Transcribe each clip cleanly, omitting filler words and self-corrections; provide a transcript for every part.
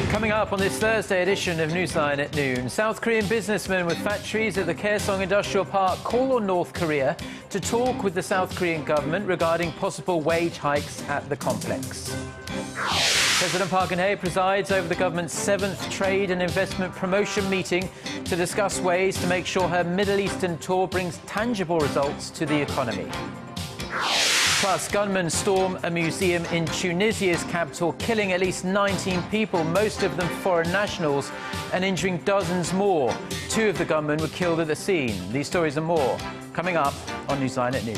Coming up on this Thursday edition of Newsline at noon, South Korean businessmen with factories at the Kaesong Industrial Park call on North Korea to talk with the South Korean government regarding possible wage hikes at the complex. President Park Geun-hye presides over the government's 7th Trade and Investment Promotion meeting to discuss ways to make sure her Middle Eastern tour brings tangible results to the economy. Plus, gunmen storm a museum in Tunisia's capital, killing at least 19 people, most of them foreign nationals, and injuring dozens more. 2 of the gunmen were killed at the scene. These stories and more coming up on Newsline at noon.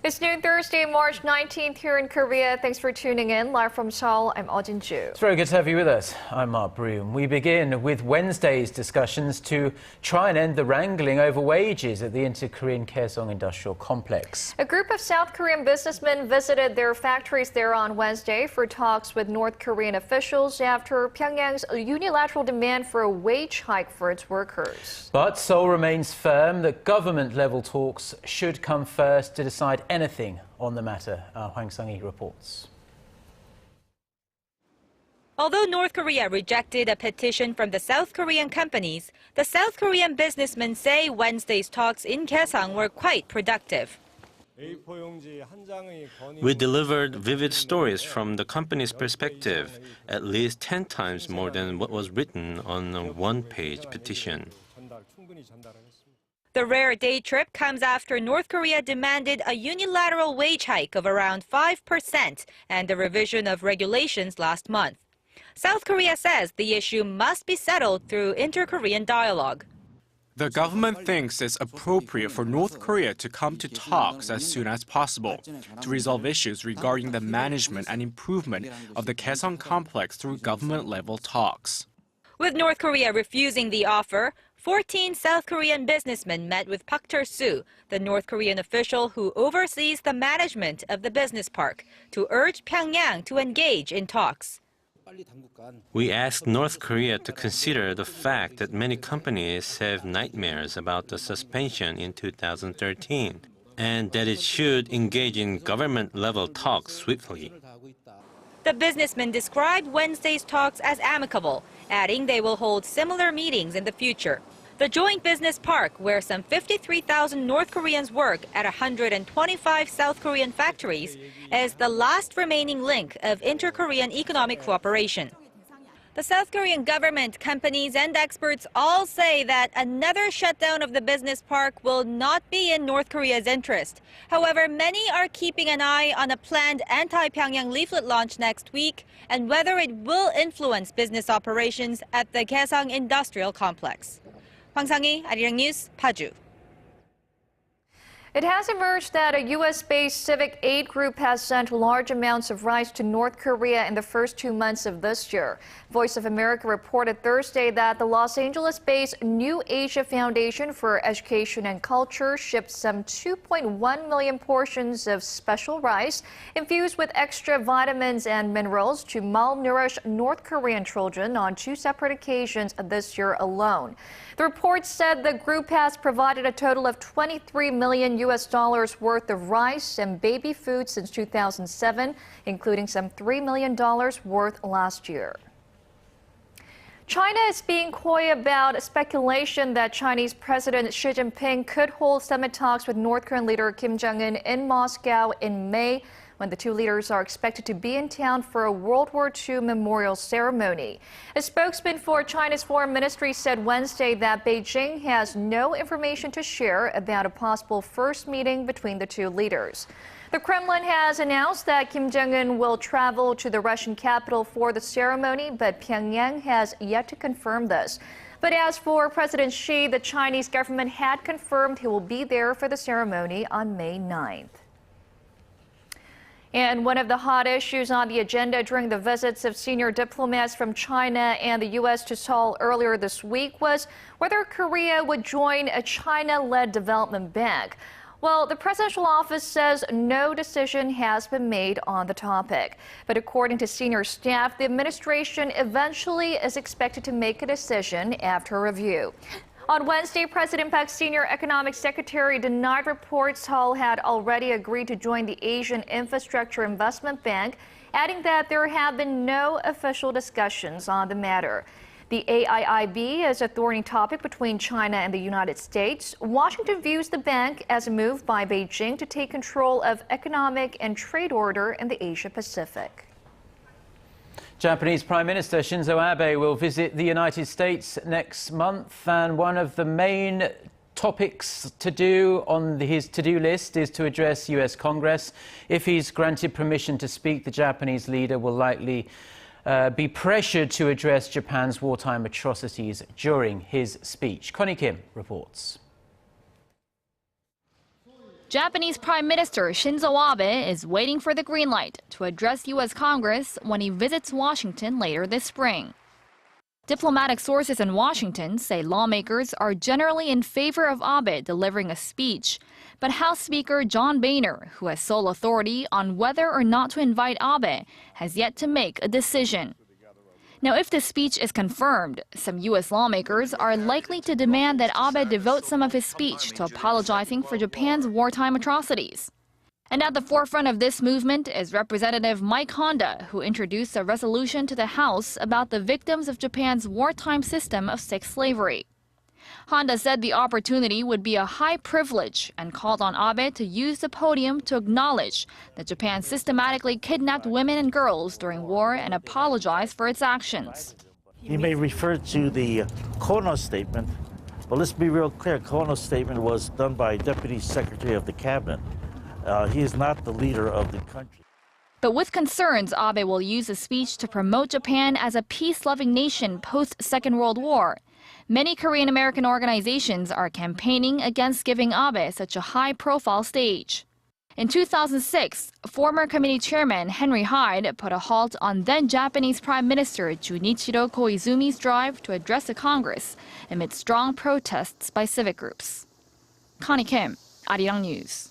It's noon Thursday, March 19th here in Korea. Thanks for tuning in. Live from Seoul, I'm Eoh Jin-joo. It's very good to have you with us. I'm Mark Broome. We begin with Wednesday's discussions to try and end the wrangling over wages at the inter-Korean Kaesong Industrial Complex. A group of South Korean businessmen visited their factories there on Wednesday for talks with North Korean officials after Pyongyang's unilateral demand for a wage hike for its workers. But Seoul remains firm that government-level talks should come first to decide anything on the matter. Hwang Sang-hee reports. Although North Korea rejected a petition from the South Korean companies, the South Korean businessmen say Wednesday's talks in Kaesong were quite productive. We delivered vivid stories from the company's perspective, at least 10 times more than what was written on a one-page petition. The rare day trip comes after North Korea demanded a unilateral wage hike of around 5% and a revision of regulations last month. South Korea says the issue must be settled through inter-Korean dialogue. The government thinks it's appropriate for North Korea to come to talks as soon as possible to resolve issues regarding the management and improvement of the Kaesong complex through government-level talks. With North Korea refusing the offer, 14 South Korean businessmen met with Park Geun-hye, the North Korean official who oversees the management of the business park, to urge Pyongyang to engage in talks. We asked North Korea to consider the fact that many companies have nightmares about the suspension in 2013, and that it should engage in government-level talks swiftly. The businessmen described Wednesday's talks as amicable, adding they will hold similar meetings in the future. The joint business park, where some 53,000 North Koreans work at 125 South Korean factories, is the last remaining link of inter-Korean economic cooperation. The South Korean government, companies, and experts all say that another shutdown of the business park will not be in North Korea's interest. However, many are keeping an eye on a planned anti-Pyongyang leaflet launch next week and whether it will influence business operations at the Kaesong Industrial Complex. Hwang Sang-hee, Arirang News, Paju. It has emerged that a U.S.-based civic aid group has sent large amounts of rice to North Korea in the first 2 months of this year. Voice of America reported Thursday that the Los Angeles-based New Asia Foundation for Education and Culture shipped some 2.1 million portions of special rice infused with extra vitamins and minerals to malnourished North Korean children on 2 separate occasions this year alone. The report said the group has provided a total of $23 million worth of rice and baby food since 2007, including some $3 million worth last year. China is being coy about speculation that Chinese President Xi Jinping could hold summit talks with North Korean leader Kim Jong-un in Moscow in May, when the 2 leaders are expected to be in town for a World War II memorial ceremony. A spokesman for China's foreign ministry said Wednesday that Beijing has no information to share about a possible first meeting between the 2 leaders. The Kremlin has announced that Kim Jong-un will travel to the Russian capital for the ceremony, but Pyongyang has yet to confirm this. But as for President Xi, the Chinese government had confirmed he will be there for the ceremony on May 9th. And one of the hot issues on the agenda during the visits of senior diplomats from China and the U.S. to Seoul earlier this week was whether Korea would join a China-led development bank. Well, the presidential office says no decision has been made on the topic. But according to senior staff, the administration eventually is expected to make a decision after review. On Wednesday, President Park's senior economic secretary denied reports Seoul had already agreed to join the Asian Infrastructure Investment Bank, adding that there have been no official discussions on the matter. The AIIB is a thorny topic between China and the United States. Washington views the bank as a move by Beijing to take control of economic and trade order in the Asia-Pacific. Japanese Prime Minister Shinzo Abe will visit the United States next month, and one of the main topics to do on his to-do list is to address US Congress. If he's granted permission to speak, the Japanese leader will likely be pressured to address Japan's wartime atrocities during his speech. Connie Kim reports. Japanese Prime Minister Shinzo Abe is waiting for the green light to address U.S. Congress when he visits Washington later this spring. Diplomatic sources in Washington say lawmakers are generally in favor of Abe delivering a speech, but House Speaker John Boehner, who has sole authority on whether or not to invite Abe, has yet to make a decision. Now, if the speech is confirmed, some U.S. lawmakers are likely to demand that Abe devote some of his speech to apologizing for Japan's wartime atrocities. And at the forefront of this movement is Representative Mike Honda, who introduced a resolution to the House about the victims of Japan's wartime system of sex slavery. Honda said the opportunity would be a high privilege and called on Abe to use the podium to acknowledge that Japan systematically kidnapped women and girls during war and apologize for its actions. He may refer to the Kono statement, but let's be real clear. Kono's statement was done by Deputy Secretary of the Cabinet. He is not the leader of the country. But with concerns Abe will use the speech to promote Japan as a peace-loving nation post-Second World War, many Korean-American organizations are campaigning against giving Abe such a high-profile stage. In 2006, former committee chairman Henry Hyde put a halt on then-Japanese Prime Minister Junichiro Koizumi's drive to address the Congress amid strong protests by civic groups. Connie Kim, Arirang News.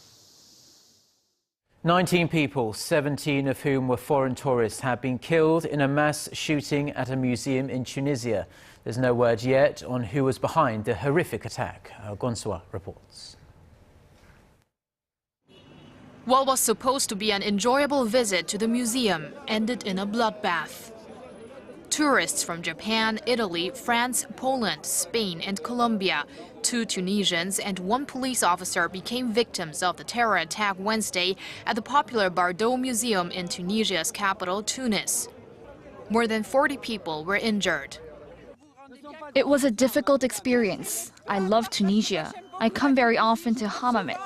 19 people, 17 of whom were foreign tourists, have been killed in a mass shooting at a museum in Tunisia. There's no word yet on who was behind the horrific attack. Gonswa reports. What was supposed to be an enjoyable visit to the museum ended in a bloodbath. Tourists from Japan, Italy, France, Poland, Spain, and Colombia, 2 Tunisians and 1 police officer became victims of the terror attack Wednesday at the popular Bardo Museum in Tunisia's capital, Tunis. More than 40 people were injured. It was a difficult experience. I love Tunisia. I come very often to Hammamet.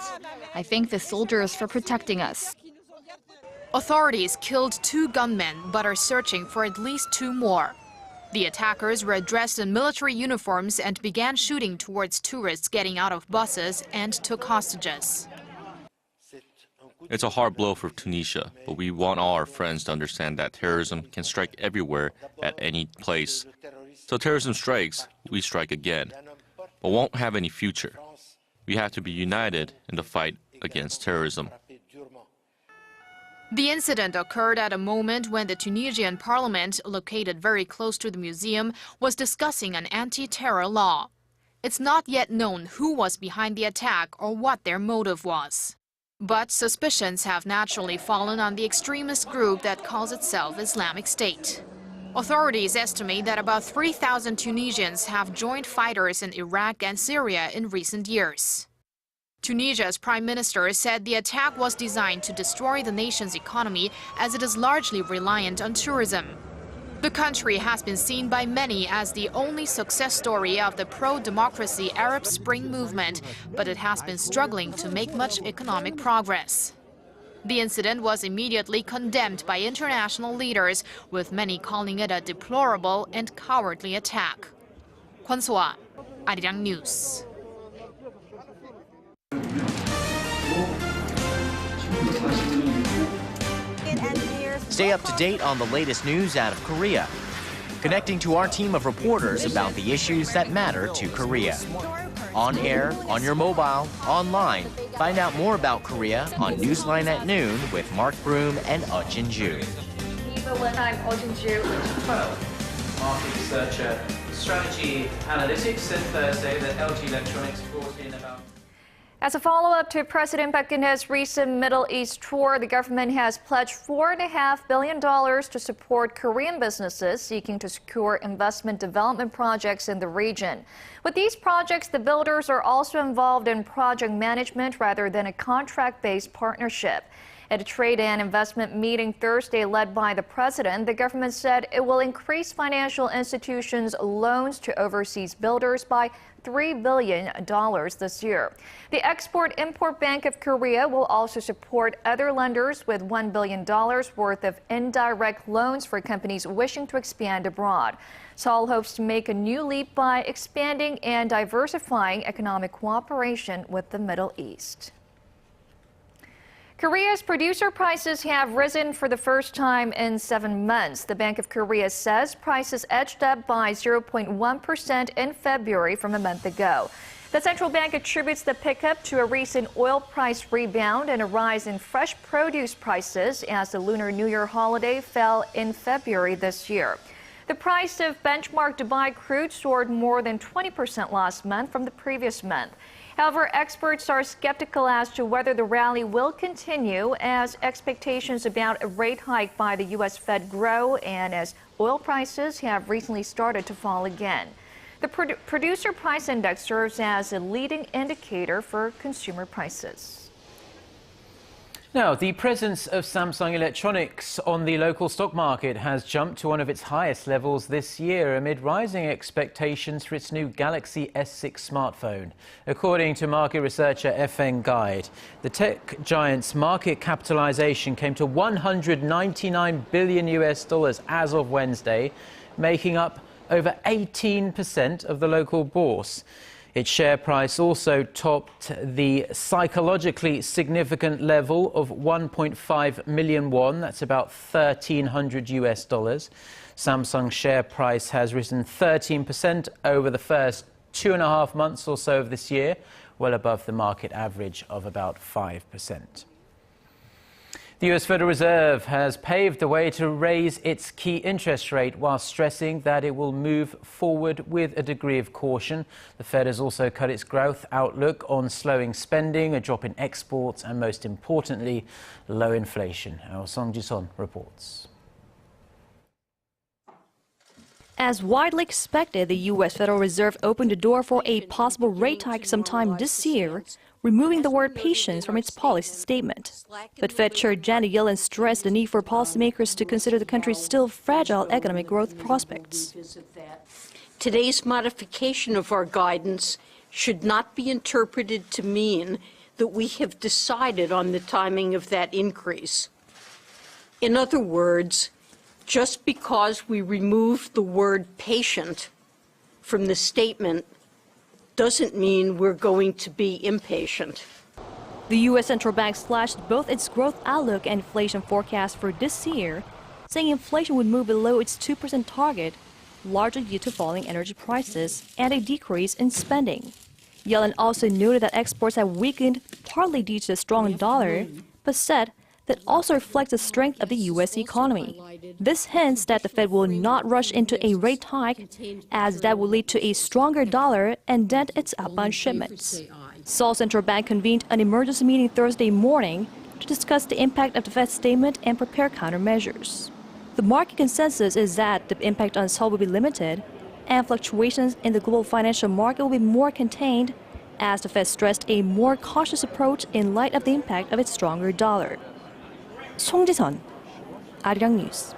I thank the soldiers for protecting us. Authorities killed 2 gunmen but are searching for at least 2 more. The attackers were dressed in military uniforms and began shooting towards tourists getting out of buses and took hostages. It's a hard blow for Tunisia, but we want all our friends to understand that terrorism can strike everywhere at any place. So terrorism strikes, we strike again, but won't have any future. We have to be united in the fight against terrorism. The incident occurred at a moment when the Tunisian parliament, located very close to the museum, was discussing an anti-terror law. It's not yet known who was behind the attack or what their motive was. But suspicions have naturally fallen on the extremist group that calls itself Islamic State. Authorities estimate that about 3,000 Tunisians have joined fighters in Iraq and Syria in recent years. Tunisia's prime minister said the attack was designed to destroy the nation's economy as it is largely reliant on tourism. The country has been seen by many as the only success story of the pro-democracy Arab Spring movement, but it has been struggling to make much economic progress. The incident was immediately condemned by international leaders, with many calling it a deplorable and cowardly attack. Kwon-soa, Arirang News. Stay up to date on the latest news out of Korea, connecting to our team of reporters about the issues that matter to Korea. on air, on your mobile, online. Find out more about Korea on Newsline at Noon with Mark Broome and Eoh Jin-joo. I'm Eoh Jin-joo. Market researcher, strategy analytics, and Thursday that LG Electronics brought in about. As a follow-up to President Park Geun-hye's recent Middle East tour, the government has pledged $4.5 billion to support Korean businesses seeking to secure investment development projects in the region. With these projects, the builders are also involved in project management rather than a contract-based partnership. At a trade and investment meeting Thursday led by the president, the government said it will increase financial institutions' loans to overseas builders by $3 billion this year. The Export-Import Bank of Korea will also support other lenders with $1 billion worth of indirect loans for companies wishing to expand abroad. Seoul hopes to make a new leap by expanding and diversifying economic cooperation with the Middle East. Korea's producer prices have risen for the first time in 7 months. The Bank of Korea says prices edged up by 0.1% in February from a month ago. The central bank attributes the pickup to a recent oil price rebound and a rise in fresh produce prices as the Lunar New Year holiday fell in February this year. The price of benchmark Dubai crude soared more than 20% last month from the previous month. However, experts are skeptical as to whether the rally will continue as expectations about a rate hike by the U.S. Fed grow and as oil prices have recently started to fall again. The producer price index serves as a leading indicator for consumer prices. Now, the presence of Samsung Electronics on the local stock market has jumped to one of its highest levels this year amid rising expectations for its new Galaxy S6 smartphone. According to market researcher FN Guide, the tech giant's market capitalization came to $199 billion as of Wednesday, making up over 18% of the local bourse. Its share price also topped the psychologically significant level of 1.5 million won. That's about $1,300. Samsung's share price has risen 13% over the first 2.5 months or so of this year, well above the market average of about 5%. The U.S. Federal Reserve has paved the way to raise its key interest rate while stressing that it will move forward with a degree of caution. The Fed has also cut its growth outlook on slowing spending, a drop in exports, and most importantly, low inflation. Our Song Ji-son reports. As widely expected, the U.S. Federal Reserve opened the door for a possible rate hike sometime this year, removing the word patience from its policy statement. But Fed Chair Janet Yellen stressed the need for policymakers to consider the country's still fragile economic growth prospects. Today's modification of our guidance should not be interpreted to mean that we have decided on the timing of that increase. In other words, just because we removed the word patient from the statement doesn't mean we're going to be impatient. The U.S. Central Bank slashed both its growth outlook and inflation forecast for this year, saying inflation would move below its 2% target, largely due to falling energy prices and a decrease in spending. Yellen also noted that exports have weakened partly due to the strong dollar, but said that also reflects the strength of the U.S. economy. This hints that the Fed will not rush into a rate hike, as that will lead to a stronger dollar and dent its outbound shipments. Seoul Central Bank convened an emergency meeting Thursday morning to discuss the impact of the Fed's statement and prepare countermeasures. The market consensus is that the impact on Seoul will be limited, and fluctuations in the global financial market will be more contained, as the Fed stressed a more cautious approach in light of the impact of its stronger dollar. Song Ji-son, Arirang News.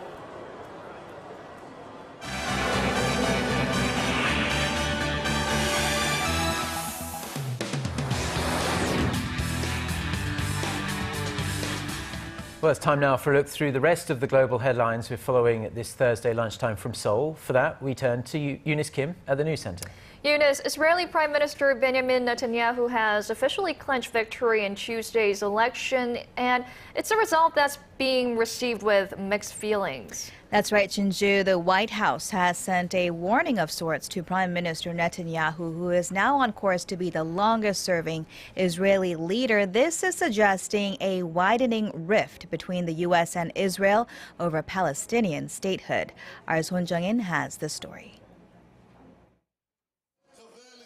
Well, it's time now for a look through the rest of the global headlines we're following this Thursday lunchtime from Seoul. For that, we turn to Eunice Kim at the News Centre. Eunice, Israeli Prime Minister Benjamin Netanyahu has officially clinched victory in Tuesday's election, and it's a result that's being received with mixed feelings. That's right, Shinzo. The White House has sent a warning of sorts to Prime Minister Netanyahu, who is now on course to be the longest-serving Israeli leader. This is suggesting a widening rift between the U.S. and Israel over Palestinian statehood. Our Son Jung-in has the story.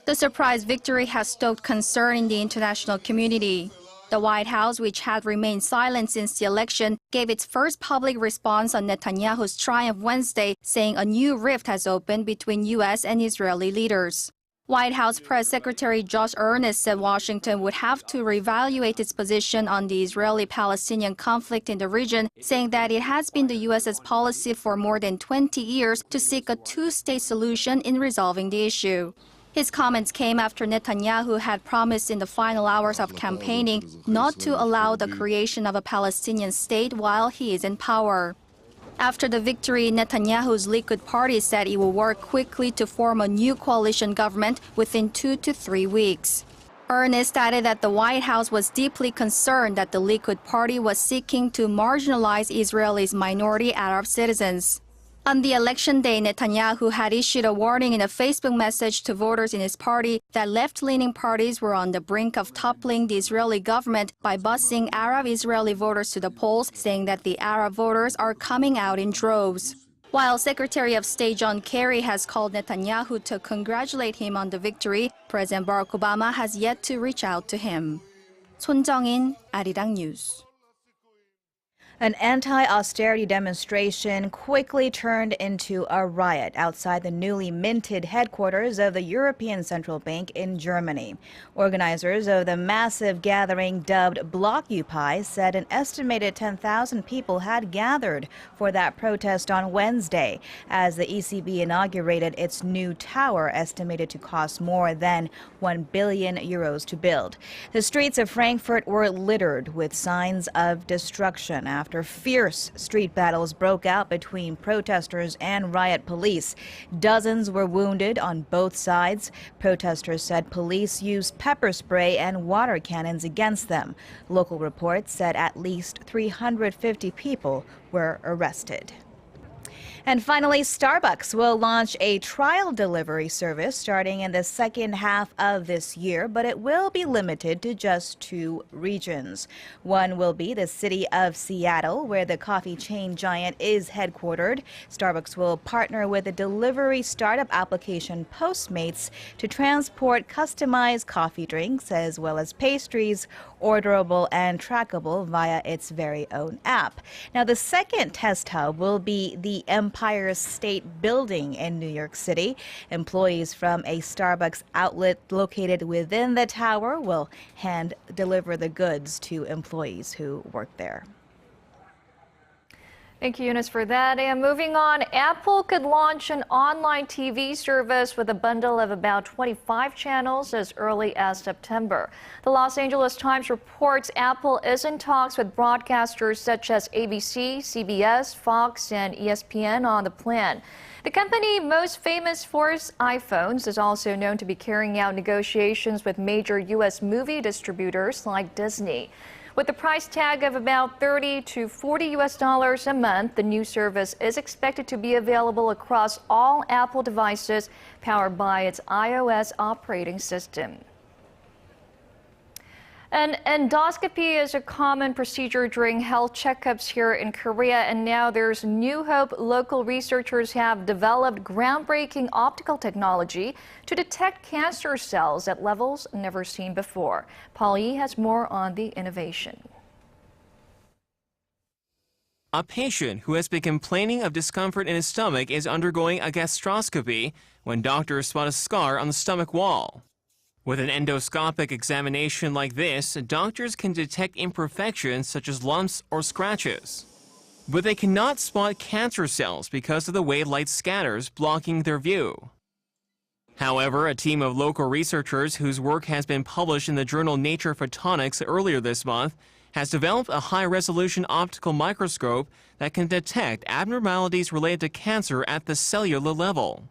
The surprise victory has stoked concern in the international community. The White House, which had remained silent since the election, gave its first public response on Netanyahu's triumph Wednesday, saying a new rift has opened between U.S. and Israeli leaders. White House Press Secretary Josh Earnest said Washington would have to reevaluate its position on the Israeli-Palestinian conflict in the region, saying that it has been the U.S.'s policy for more than 20 years to seek a two-state solution in resolving the issue. His comments came after Netanyahu had promised in the final hours of campaigning not to allow the creation of a Palestinian state while he is in power. After the victory, Netanyahu's Likud party said it will work quickly to form a new coalition government within 2 to 3 weeks. Earnest added that the White House was deeply concerned that the Likud party was seeking to marginalize Israel's minority Arab citizens. On the election day, Netanyahu had issued a warning in a Facebook message to voters in his party that left-leaning parties were on the brink of toppling the Israeli government by busing Arab Israeli voters to the polls, saying that the Arab voters are coming out in droves. While Secretary of State John Kerry has called Netanyahu to congratulate him on the victory, President Barack Obama has yet to reach out to him. Son Jung-in, Arirang News. An anti-austerity demonstration quickly turned into a riot outside the newly minted headquarters of the European Central Bank in Germany. Organizers of the massive gathering dubbed Blockupy said an estimated 10,000 people had gathered for that protest on Wednesday as the ECB inaugurated its new tower, estimated to cost more than €1 billion to build. The streets of Frankfurt were littered with signs of destruction after fierce street battles broke out between protesters and riot police. Dozens were wounded on both sides. Protesters said police used pepper spray and water cannons against them. Local reports said at least 350 people were arrested. And finally, Starbucks will launch a trial delivery service starting in the second half of this year, but it will be limited to just 2 regions. One will be the city of Seattle, where the coffee chain giant is headquartered. Starbucks will partner with the delivery startup application Postmates to transport customized coffee drinks as well as pastries, orderable and trackable via its very own app. Now, the second test hub will be the Empire State Building in New York City. Employees from a Starbucks outlet located within the tower will hand deliver the goods to employees who work there. Thank you, Eunice, for that. And moving on, Apple could launch an online TV service with a bundle of about 25 channels as early as September. The Los Angeles Times reports Apple is in talks with broadcasters such as ABC, CBS, Fox, and ESPN on the plan. The company most famous for its iPhones is also known to be carrying out negotiations with major U.S. movie distributors like Disney. With a price tag of about $30 to $40 a month, the new service is expected to be available across all Apple devices powered by its iOS operating system. An endoscopy is a common procedure during health checkups here in Korea, and now there's new hope. Local researchers have developed groundbreaking optical technology to detect cancer cells at levels never seen before. Paul Yee has more on the innovation. A patient who has been complaining of discomfort in his stomach is undergoing a gastroscopy when doctors spot a scar on the stomach wall. With an endoscopic examination like this, doctors can detect imperfections such as lumps or scratches. But they cannot spot cancer cells because of the way light scatters, blocking their view. However, a team of local researchers whose work has been published in the journal Nature Photonics earlier this month has developed a high-resolution optical microscope that can detect abnormalities related to cancer at the cellular level.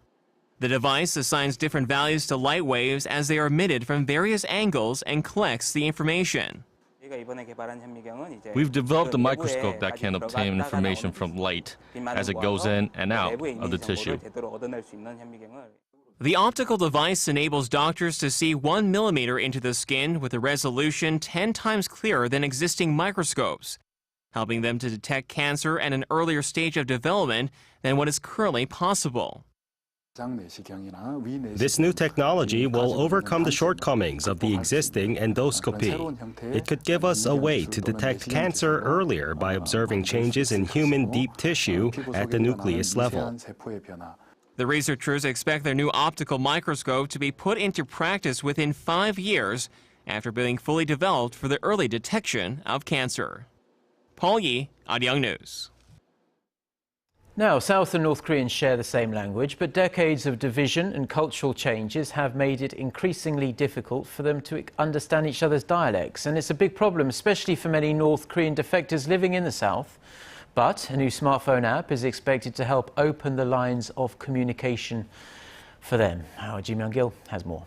The device assigns different values to light waves as they are emitted from various angles and collects the information. We've developed a microscope that can obtain information from light as it goes in and out of the tissue. The optical device enables doctors to see 1 millimeter into the skin with a resolution 10 times clearer than existing microscopes, helping them to detect cancer at an earlier stage of development than what is currently possible. This new technology will overcome the shortcomings of the existing endoscopy. It could give us a way to detect cancer earlier by observing changes in human deep tissue at the nucleus level. The researchers expect their new optical microscope to be put into practice within 5 years after being fully developed for the early detection of cancer. Paul Yi, Arirang News. Now, South and North Koreans share the same language, but decades of division and cultural changes have made it increasingly difficult for them to understand each other's dialects. And it's a big problem, especially for many North Korean defectors living in the South. But a new smartphone app is expected to help open the lines of communication for them. Our Ji Myung-gil has more.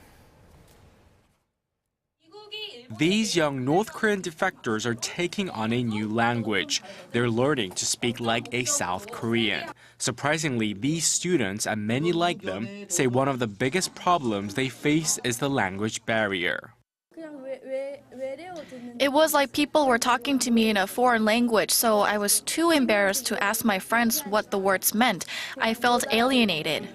These young North Korean defectors are taking on a new language. They're learning to speak like a South Korean. Surprisingly, these students, and many like them, say one of the biggest problems they face is the language barrier. It was like people were talking to me in a foreign language, so I was too embarrassed to ask my friends what the words meant. I felt alienated.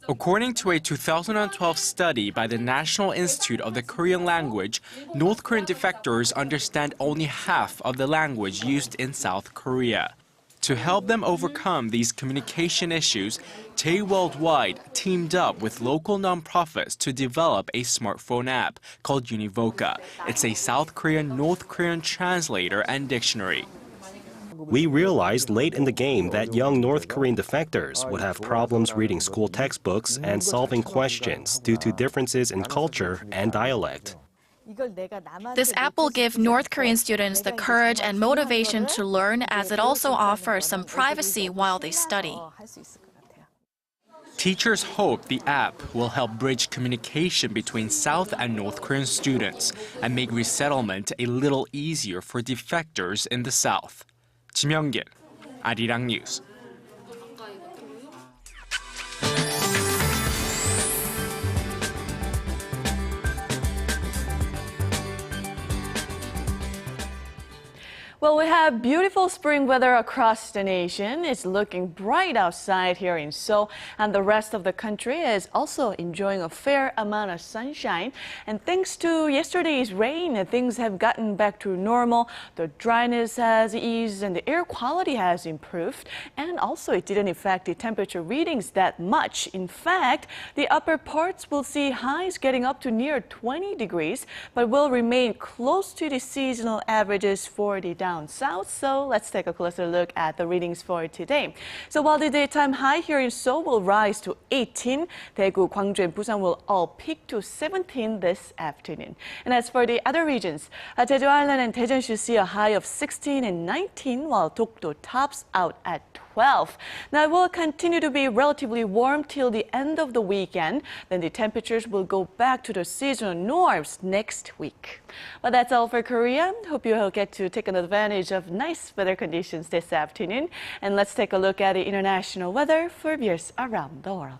According to a 2012 study by the National Institute of the Korean Language, North Korean defectors understand only half of the language used in South Korea. To help them overcome these communication issues, Tay Worldwide teamed up with local nonprofits to develop a smartphone app called Univoca. It's a South Korean-North Korean translator and dictionary. We realized late in the game that young North Korean defectors would have problems reading school textbooks and solving questions due to differences in culture and dialect. This app will give North Korean students the courage and motivation to learn, as it also offers some privacy while they study. Teachers hope the app will help bridge communication between South and North Korean students and make resettlement a little easier for defectors in the South. Ji Myung-gil, Arirang News. Well, we have beautiful spring weather across the nation. It's looking bright outside here in Seoul, and the rest of the country is also enjoying a fair amount of sunshine. And thanks to yesterday's rain, things have gotten back to normal. The dryness has eased and the air quality has improved. And also, it didn't affect the temperature readings that much. In fact, the upper parts will see highs getting up to near 20 degrees, but will remain close to the seasonal averages for the down south. So let's take a closer look at the readings for today. So while the daytime high here in Seoul will rise to 18, Daegu, Gwangju, and Busan will all peak to 17 this afternoon. And as for the other regions, Jeju Island and Daejeon should see a high of 16 and 19, while Dokdo tops out at 12. Now it will continue to be relatively warm till the end of the weekend. Then the temperatures will go back to the seasonal norms next week. Well, that's all for Korea. Hope you will get to take advantage of nice weather conditions this afternoon. And let's take a look at the international weather for viewers around the world.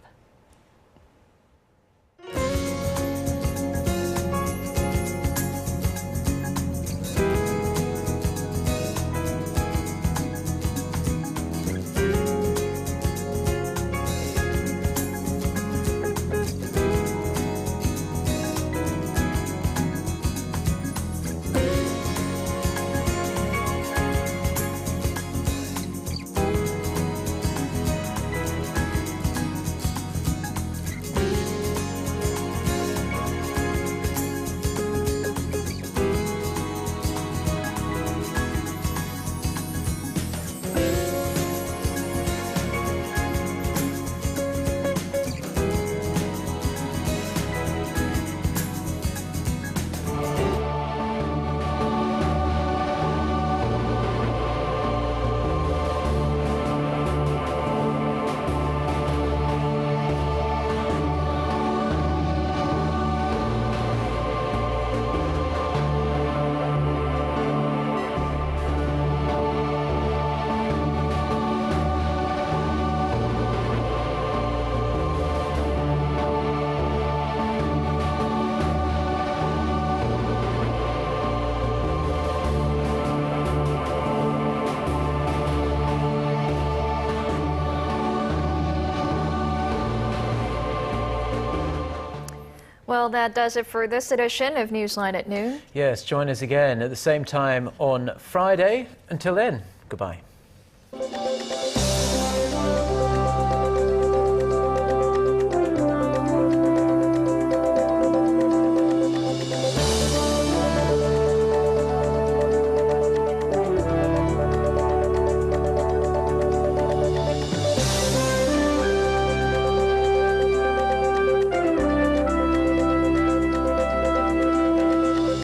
Well, that does it for this edition of Newsline at Noon. Yes, join us again at the same time on Friday. Until then, goodbye.